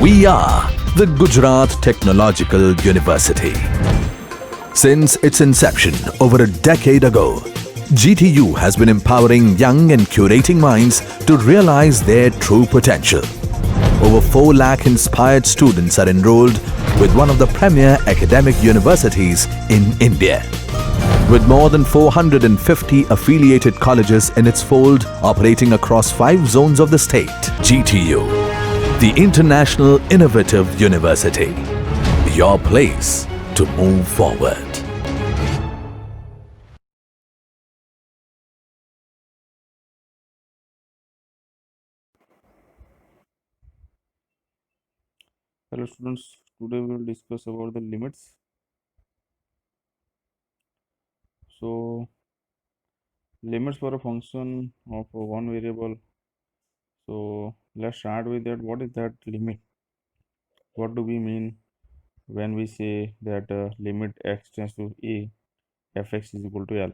We are the Gujarat Technological University. Since its inception over a decade ago, GTU has been empowering young and curating minds to realize their true potential. Over 4 lakh inspired students are enrolled with one of the premier academic universities in India. With more than 450 affiliated colleges in its fold operating across 5 zones of the state, GTU, the International Innovative University, your place to move forward. Hello students, today we will discuss about the limits. So limits for a function of one variable. So let's start with that. What is that limit? What do we mean when we say that limit x tends to a fx is equal to L?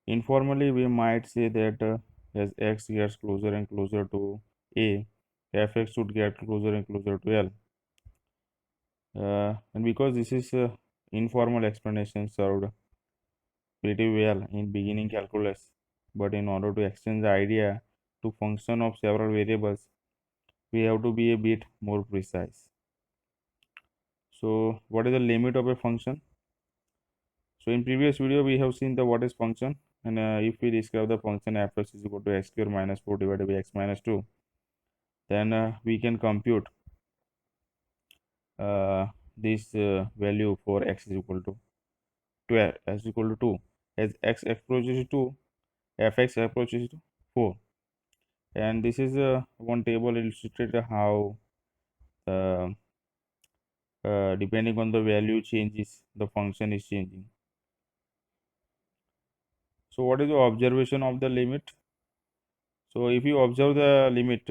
Informally, we might say that as x gets closer and closer to a, fx should get closer and closer to L. And because this is informal explanation served pretty well in beginning calculus, but in order to extend the idea to function of several variables, we have to be a bit more precise. So what is the limit of a function? So in previous video we have seen the what is function, and if we describe the function fx is equal to x square minus 4 divided by x minus 2, then we can compute this value for x is equal to 12 x is equal to 2. As x approaches to fx approaches to 4, and this is one table illustrated how depending on the value changes, the function is changing. So what is the observation of the limit? So if you observe the limit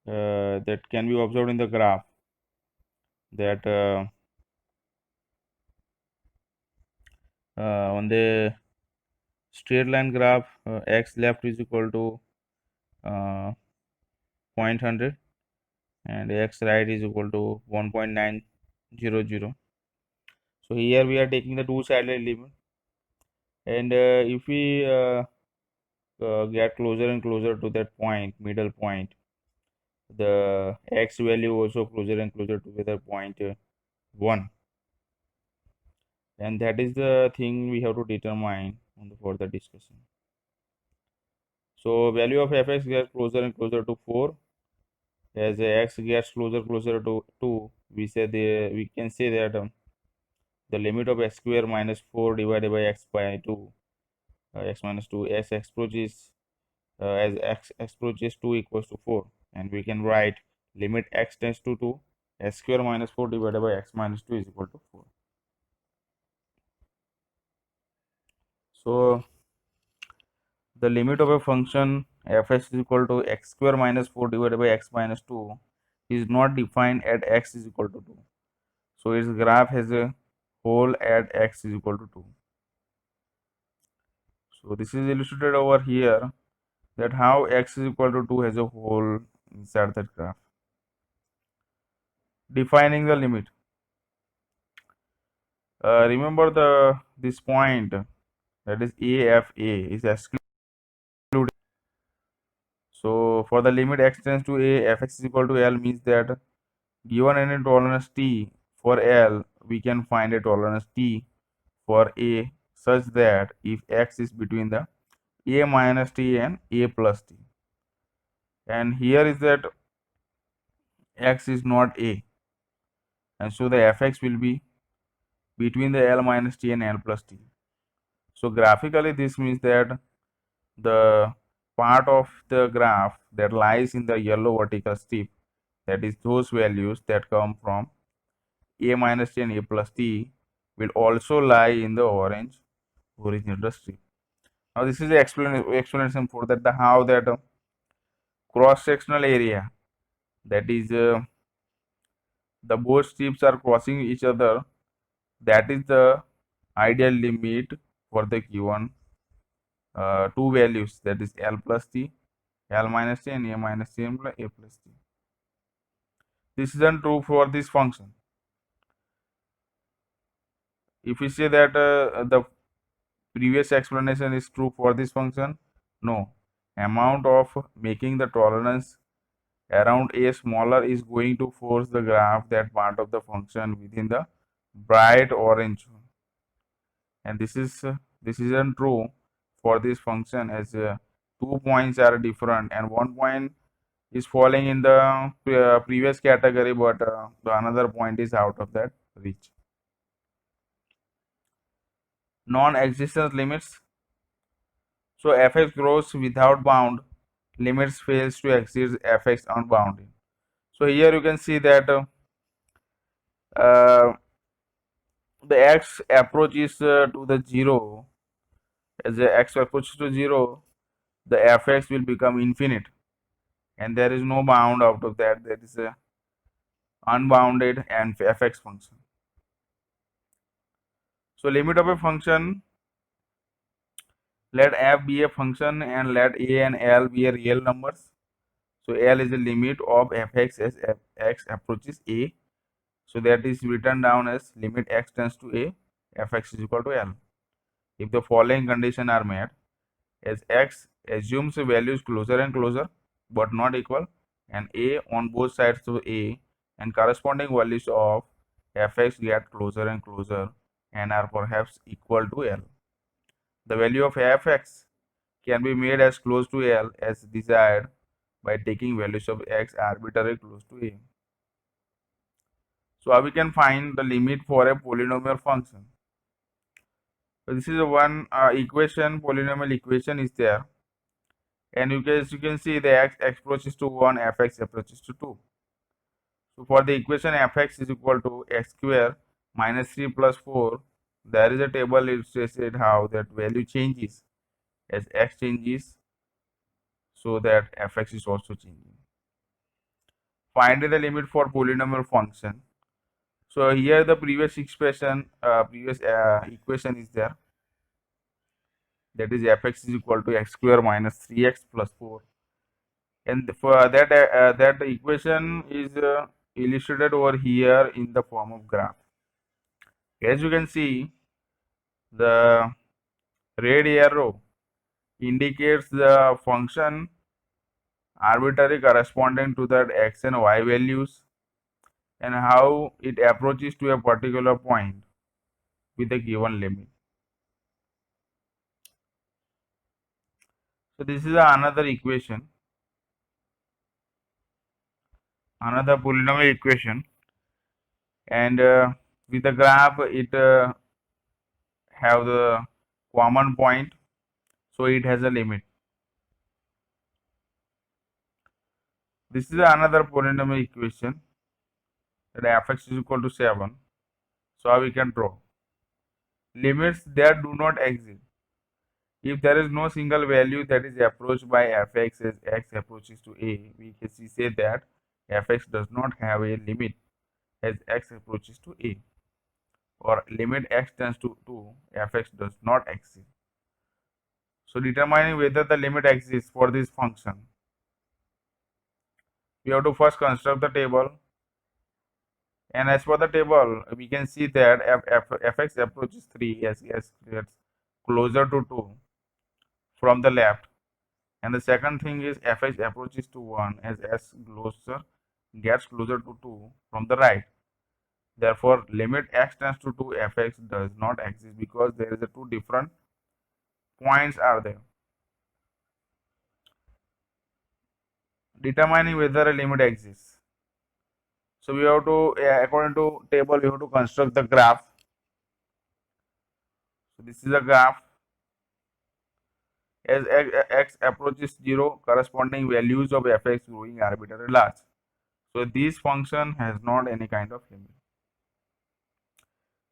that can be observed in the graph, that on the straight line graph, x left is equal to 0.100 and x right is equal to 1.900. So here we are taking the two-sided limit, and if we get closer and closer to that point, middle point, the x value also closer and closer to the point 1, and that is the thing we have to determine on the further discussion. So value of fx gets closer and closer to 4. As x gets closer to 2, we can say that the limit of x square minus 4 divided by x by 2, x minus 2, as x approaches 2 equals to 4, and we can write limit x tends to 2, x square minus 4 divided by x minus 2 is equal to 4. So the limit of a function fx is equal to x square minus 4 divided by x minus 2 is not defined at x is equal to 2. So its graph has a hole at x is equal to 2. So this is illustrated over here, that how x is equal to 2 has a hole inside that graph. Defining the limit. Remember this point, that is AFA, is excluded. So for the limit x tends to a, fx is equal to L means that given any tolerance t for L, we can find a tolerance t for a such that if x is between the a minus t and a plus t, and here is that x is not a, and so the fx will be between the L minus t and L plus t. So graphically this means that the part of the graph that lies in the yellow vertical strip, that is those values that come from a minus t and a plus t, will also lie in the orange horizontal strip. Now this is the explanation for that, the how that cross sectional area, that is the both strips are crossing each other, that is the ideal limit for the given two values, that is L plus t, L minus t and a minus t and a plus t. This isn't true for this function. If we say that the previous explanation is true for this function, no. Amount of making the tolerance around a smaller is going to force the graph that part of the function within the bright orange, and this isn't true for this function, as 2 points are different and 1 point is falling in the previous category, but the another point is out of that reach. Non-existence limits. So fx grows without bound, limits fails to exceed fx unbounded. So here you can see that uh, the x approaches to the 0. As the x approaches to 0, the fx will become infinite, and there is no bound out of that. There is a unbounded and fx function. So limit of a function, let f be a function and let a and l be a real numbers. So l is the limit of fx as x approaches a. So that is written down as limit x tends to a, fx is equal to l. If the following conditions are met, as x assumes values closer and closer but not equal, and a on both sides of a, and corresponding values of fx get closer and closer and are perhaps equal to l. The value of fx can be made as close to l as desired by taking values of x arbitrarily close to a. So how we can find the limit for a polynomial function? So this is a one equation, polynomial equation is there, and you can see the x approaches to 1, fx approaches to 2. So for the equation fx is equal to x square minus 3 plus 4, there is a table it says it how that value changes as x changes, so that fx is also changing. Find the limit for polynomial function. So here the previous expression, previous equation is there, that is fx is equal to x square minus 3x plus 4, and for that equation is illustrated over here in the form of graph. As you can see, the red arrow indicates the function arbitrary corresponding to that x and y values and how it approaches to a particular point with a given limit. So this is another equation, another polynomial equation, and with the graph it have the common point, so it has a limit. This is another polynomial equation, that fx is equal to 7. So how we can draw limits that do not exist. If there is no single value that is approached by fx as x approaches to a, we can say that fx does not have a limit as x approaches to a, or limit x tends to 2, fx does not exist. So determining whether the limit exists for this function, we have to first construct the table, and as for the table we can see that fx approaches 3 as gets closer to 2 from the left, and the second thing is fx approaches to 1 as s gets closer to 2 from the right. Therefore limit x tends to 2 fx does not exist because there is a two different points are there. Determining whether a limit exists, so we have to according to table we have to construct the graph. So this is a graph. As x approaches 0, corresponding values of fx growing arbitrarily large. So this function has not any kind of limit.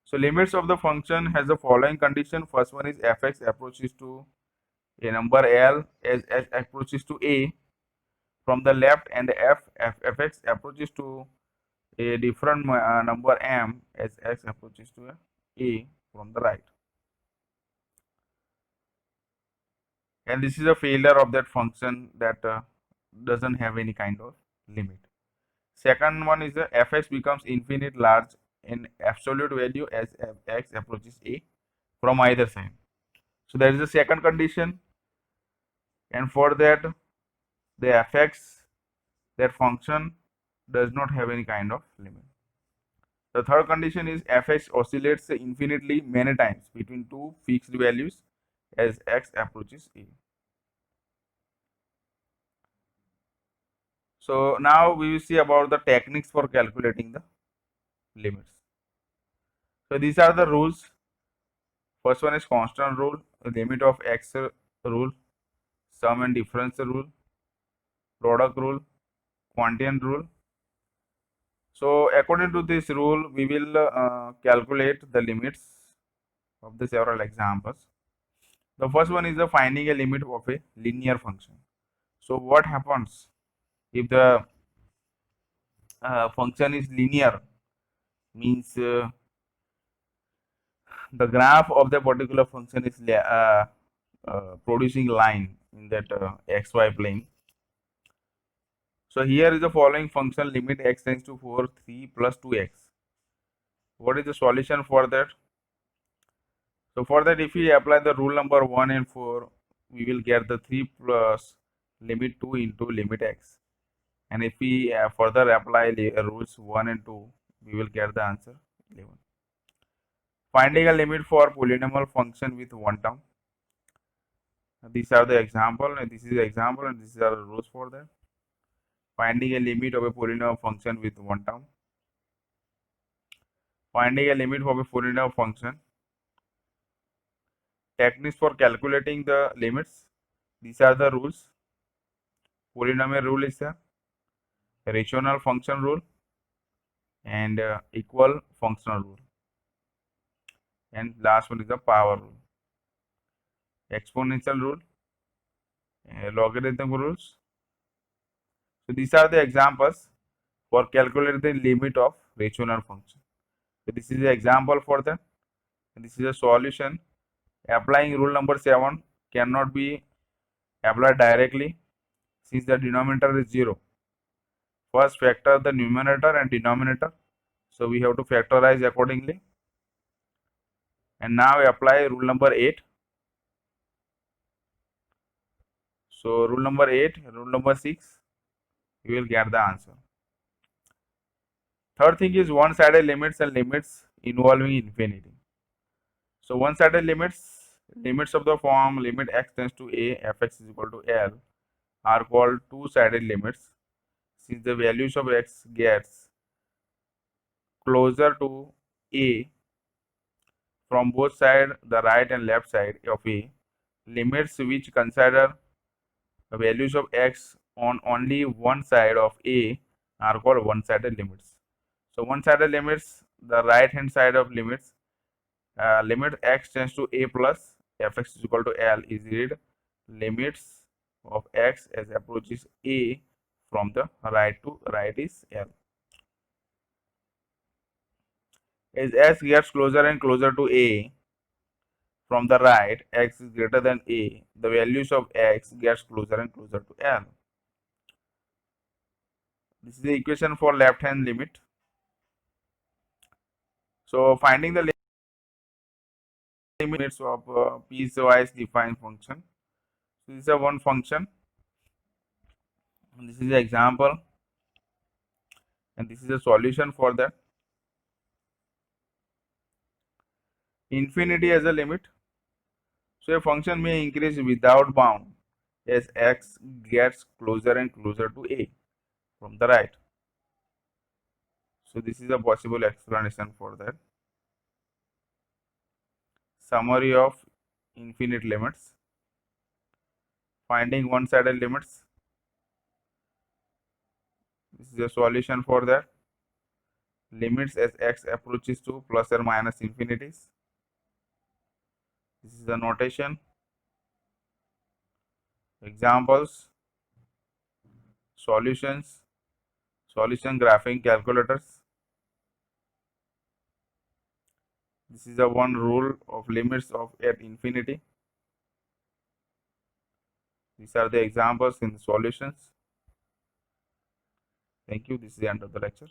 So limits of the function has the following condition. First one is fx approaches to a number l as x approaches to a from the left, and fx approaches to a different number m as x approaches to a from the right. And this is a failure of that function that doesn't have any kind of limit. Second one is the fx becomes infinite large in absolute value as x approaches a from either side. So that is the second condition, and for that the fx, that function, does not have any kind of limit. The third condition is fx oscillates infinitely many times between two fixed values as x approaches a. So now we will see about the techniques for calculating the limits. So these are the rules. First one is constant rule, limit of x rule, sum and difference rule, product rule, quotient rule. So according to this rule, we will calculate the limits of the several examples. The first one is the finding a limit of a linear function. So what happens if the function is linear? Means the graph of the particular function is producing line in that xy plane. So here is the following function, limit x tends to 4, 3 plus 2x. What is the solution for that? So for that, if we apply the rule number 1 and 4, we will get the 3 plus limit 2 into limit x. And if we further apply the rules 1 and 2, we will get the answer 11. Finding a limit for polynomial function with one term. These are the example, and this is the example, and these are the rules for that. Finding a limit of a polynomial function with one term. Finding a limit of a polynomial function. Techniques for calculating the limits. These are the rules. Polynomial rule is a rational function rule and equal functional rule. And last one is the power rule. Exponential rule, logarithm rules. So these are the examples for calculating the limit of rational function. So this is the example for that, and this is a solution. Applying rule number 7 cannot be applied directly since the denominator is 0. First factor the numerator and denominator, so we have to factorize accordingly. And now we apply rule number 8. So rule number 8, rule number 6, we will get the answer. Third thing is one-sided limits and limits involving infinity. So one-sided limits of the form limit x tends to a fx is equal to L are called two-sided limits, since the values of x gets closer to a from both sides, the right and left side of a. Limits which consider the values of x on only one side of a are called one-sided limits. So one-sided limits, the right hand side of limits, limit x tends to a plus fx is equal to L is read limits of x as approaches a from the right to right is L. As x gets closer and closer to a from the right, x is greater than a, the values of x gets closer and closer to L. This is the equation for left hand limit. So finding the limits of piecewise defined function. So this is a one function. And this is the example, and this is a solution for that. Infinity as a limit. So a function may increase without bound as x gets closer and closer to a from the right. So this is a possible explanation for that. Summary of infinite limits. Finding one-sided limits. This is a solution for that. Limits as x approaches to plus or minus infinities. This is the notation. Examples. Solutions. Solution graphing calculators. This is the one rule of limits of at infinity. These are the examples in the solutions. Thank you. This is the end of the lecture.